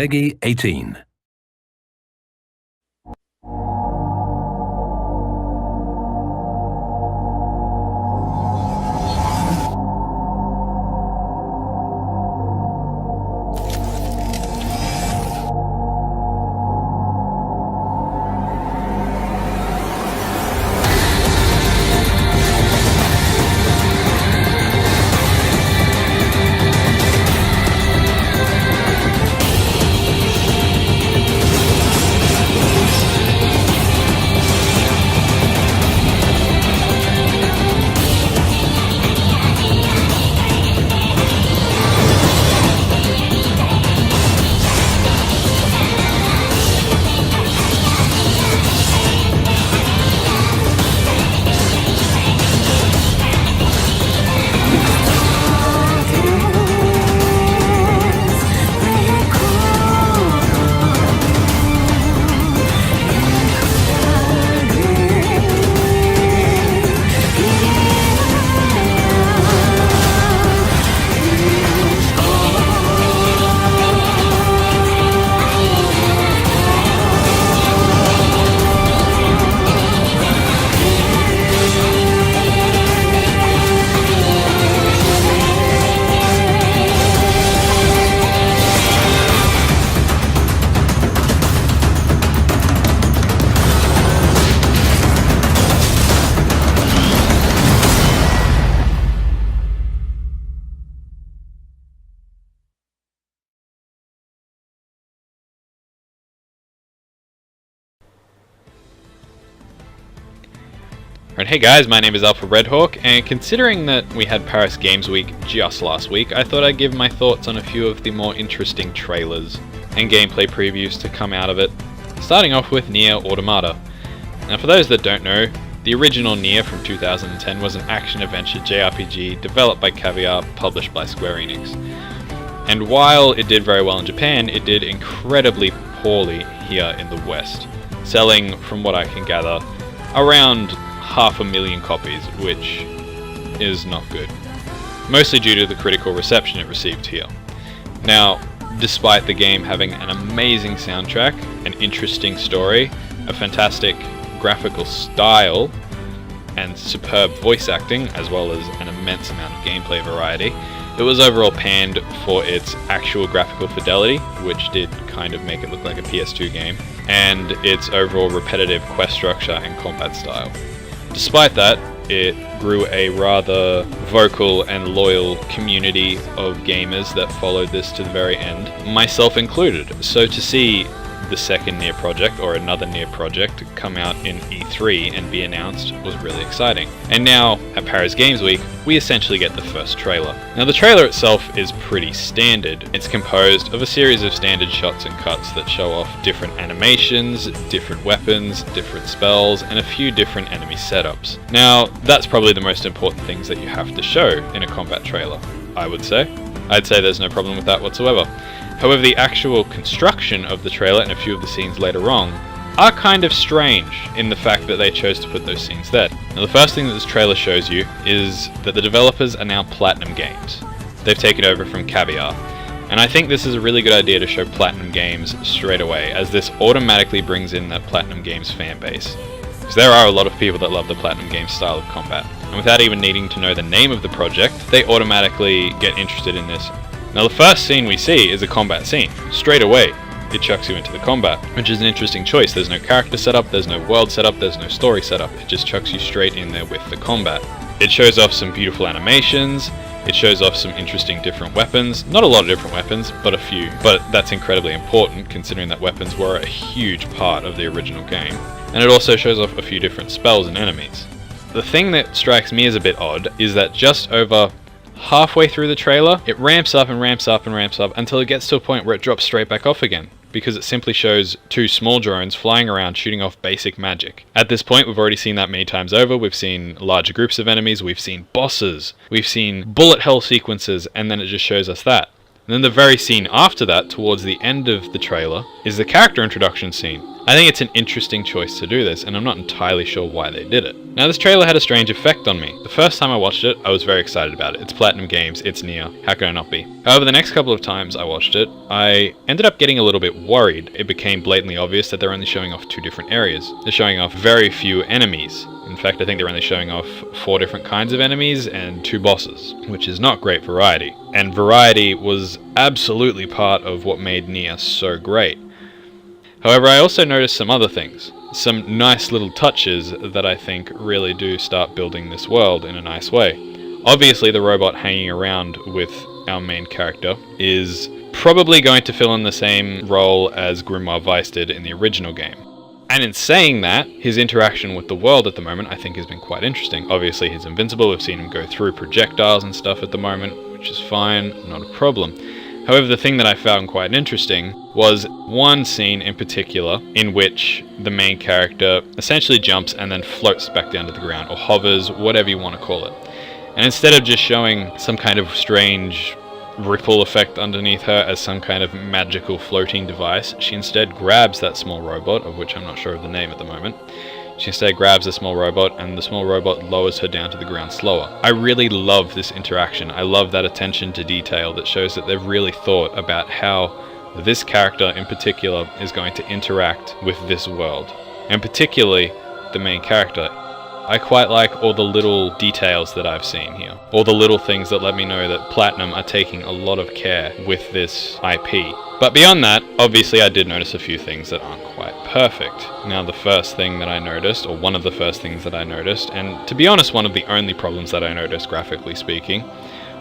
Peggy 18. Right, hey guys, my name is Alpha Redhawk, and considering that we had Paris Games Week just last week, I thought I'd give my thoughts on a few of the more interesting trailers and gameplay previews to come out of it, starting off with Nier Automata. Now for those that don't know, the original Nier from 2010 was an action-adventure JRPG developed by Caviar, published by Square Enix. And while it did very well in Japan, it did incredibly poorly here in the West, selling, from what I can gather, around 500,000 copies, which is not good. Mostly due to the critical reception it received here. Now, despite the game having an amazing soundtrack, an interesting story, a fantastic graphical style, and superb voice acting, as well as an immense amount of gameplay variety, it was overall panned for its actual graphical fidelity, which did kind of make it look like a PS2 game, and its overall repetitive quest structure and combat style. Despite that, it grew a rather vocal and loyal community of gamers that followed this to the very end, myself included. So to see the second Nier project, or another Nier project, come out in E3 and be announced was really exciting. And now, at Paris Games Week, we essentially get the first trailer. Now the trailer itself is pretty standard. It's composed of a series of standard shots and cuts that show off different animations, different weapons, different spells, and a few different enemy setups. Now, that's probably the most important things that you have to show in a combat trailer, I would say. I'd say there's no problem with that whatsoever. However, the actual construction of the trailer and a few of the scenes later on are kind of strange in the fact that they chose to put those scenes there. Now, the first thing that this trailer shows you is that the developers are now Platinum Games. They've taken over from Caviar. And I think this is a really good idea to show Platinum Games straight away, as this automatically brings in that Platinum Games fan base. Because there are a lot of people that love the Platinum Games style of combat. And without even needing to know the name of the project, they automatically get interested in this. Now the first scene we see is a combat scene. Straight away, it chucks you into the combat, which is an interesting choice. There's no character setup, there's no world setup, there's no story setup. It just chucks you straight in there with the combat. It shows off some beautiful animations, it shows off some interesting different weapons. Not a lot of different weapons, but a few. But that's incredibly important considering that weapons were a huge part of the original game. And it also shows off a few different spells and enemies. The thing that strikes me as a bit odd is that just over halfway through the trailer, it ramps up and ramps up and ramps up until it gets to a point where it drops straight back off again, because it simply shows two small drones flying around shooting off basic magic. At this point, we've already seen that many times over. We've seen larger groups of enemies, we've seen bosses, we've seen bullet hell sequences, and then it just shows us that. And then the very scene after that, towards the end of the trailer, is the character introduction scene. I think it's an interesting choice to do this, and I'm not entirely sure why they did it. Now, this trailer had a strange effect on me. The first time I watched it, I was very excited about it. It's Platinum Games, it's Nier, how can I not be? However, the next couple of times I watched it, I ended up getting a little bit worried. It became blatantly obvious that they're only showing off 2 different areas. They're showing off very few enemies. In fact, I think they're only showing off 4 different kinds of enemies and 2 bosses, which is not great variety. And variety was absolutely part of what made Nier so great. However, I also noticed some other things. Some nice little touches that I think really do start building this world in a nice way. Obviously, the robot hanging around with our main character is probably going to fill in the same role as Grimoire Weiss did in the original game. And in saying that, his interaction with the world at the moment I think has been quite interesting. Obviously, he's invincible, we've seen him go through projectiles and stuff at the moment, which is fine, not a problem. However, the thing that I found quite interesting was one scene in particular in which the main character essentially jumps and then floats back down to the ground, or hovers, whatever you want to call it. And instead of just showing some kind of strange ripple effect underneath her as some kind of magical floating device, she instead grabs that small robot, of which I'm not sure of the name at the moment. She instead grabs the small robot, and the small robot lowers her down to the ground slower. I really love this interaction. I love that attention to detail that shows that they've really thought about how this character in particular is going to interact with this world, and particularly the main character. I quite like all the little details that I've seen here. All the little things that let me know that Platinum are taking a lot of care with this IP. But beyond that, obviously I did notice a few things that aren't quite perfect. Now, the first thing that I noticed, or one of the first things that I noticed, and to be honest, one of the only problems that I noticed, graphically speaking,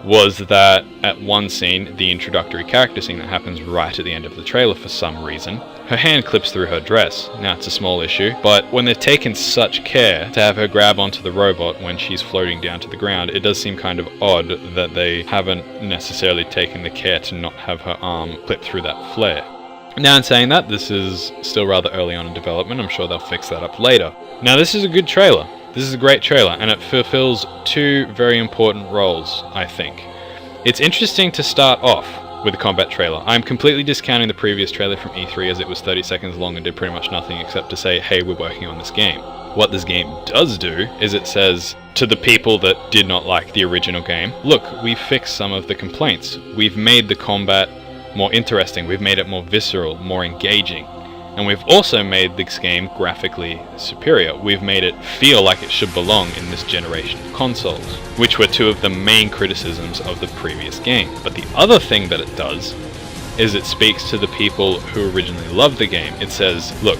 was that at one scene, the introductory character scene that happens right at the end of the trailer for some reason, her hand clips through her dress. Now, it's a small issue, but when they've taken such care to have her grab onto the robot when she's floating down to the ground, it does seem kind of odd that they haven't necessarily taken the care to not have her arm clip through that flare. Now, in saying that, this is still rather early on in development. I'm sure they'll fix that up later. Now, this is a good trailer. This is a great trailer, and it fulfills 2 very important roles, I think. It's interesting to start off with a combat trailer. I'm completely discounting the previous trailer from E3 as it was 30 seconds long and did pretty much nothing except to say, hey, we're working on this game. What this game does do is it says to the people that did not like the original game, look, we've fixed some of the complaints. We've made the combat more interesting, we've made it more visceral, more engaging. And we've also made this game graphically superior. We've made it feel like it should belong in this generation of consoles, which were 2 of the main criticisms of the previous game. But the other thing that it does is it speaks to the people who originally loved the game. It says, look,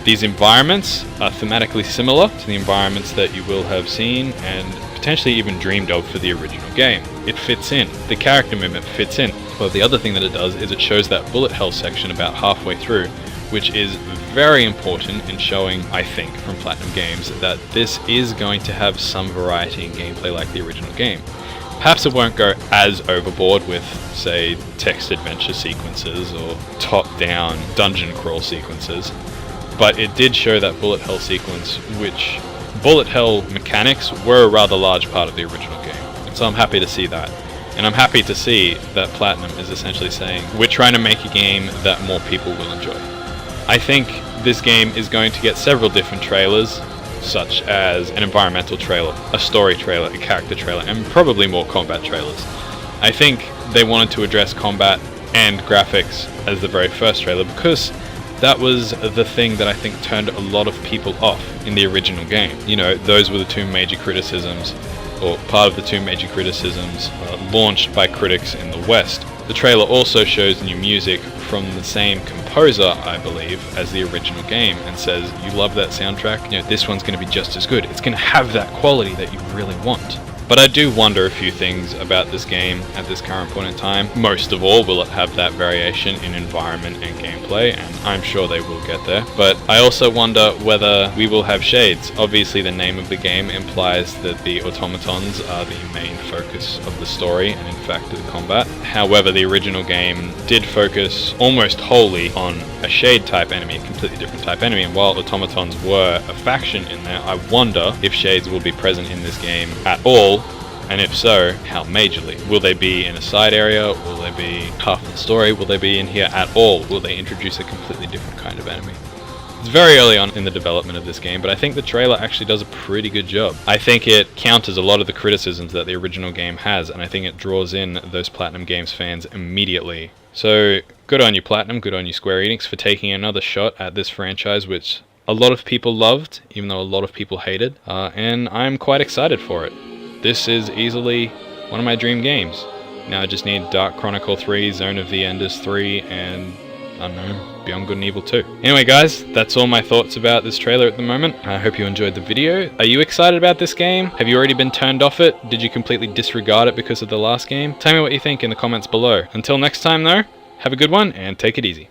these environments are thematically similar to the environments that you will have seen and potentially even dreamed of for the original game. It fits in. The character movement fits in. But the other thing that it does is it shows that bullet hell section about halfway through, which is very important in showing, I think, from Platinum Games, that this is going to have some variety in gameplay like the original game. Perhaps it won't go as overboard with, say, text adventure sequences or top-down dungeon crawl sequences, but it did show that bullet hell sequence, which bullet hell mechanics were a rather large part of the original game. And so I'm happy to see that. And I'm happy to see that Platinum is essentially saying, we're trying to make a game that more people will enjoy. I think this game is going to get several different trailers, such as an environmental trailer, a story trailer, a character trailer, and probably more combat trailers. I think they wanted to address combat and graphics as the very first trailer because that was the thing that I think turned a lot of people off in the original game. You know, those were the 2 major criticisms, or part of the 2 major criticisms launched by critics in the West. The trailer also shows new music from the same composer, I believe, as the original game, and says, you love that soundtrack? You know, this one's going to be just as good. It's going to have that quality that you really want. But I do wonder a few things about this game at this current point in time. Most of all, will it have that variation in environment and gameplay? And I'm sure they will get there. But I also wonder whether we will have shades. Obviously, the name of the game implies that the automatons are the main focus of the story and in fact the combat. However, the original game did focus almost wholly on a shade type enemy, a completely different type enemy. And while automatons were a faction in there, I wonder if shades will be present in this game at all. And if so, how majorly? Will they be in a side area? Will they be half of the story? Will they be in here at all? Will they introduce a completely different kind of enemy? It's very early on in the development of this game, but I think the trailer actually does a pretty good job. I think it counters a lot of the criticisms that the original game has, and I think it draws in those Platinum Games fans immediately. So, good on you Platinum, good on you Square Enix for taking another shot at this franchise, which a lot of people loved, even though a lot of people hated, and I'm quite excited for it. This is easily one of my dream games. Now I just need Dark Chronicle 3, Zone of the Enders 3, and I don't know, Beyond Good and Evil 2. Anyway guys, that's all my thoughts about this trailer at the moment. I hope you enjoyed the video. Are you excited about this game? Have you already been turned off it? Did you completely disregard it because of the last game? Tell me what you think in the comments below. Until next time though, have a good one and take it easy.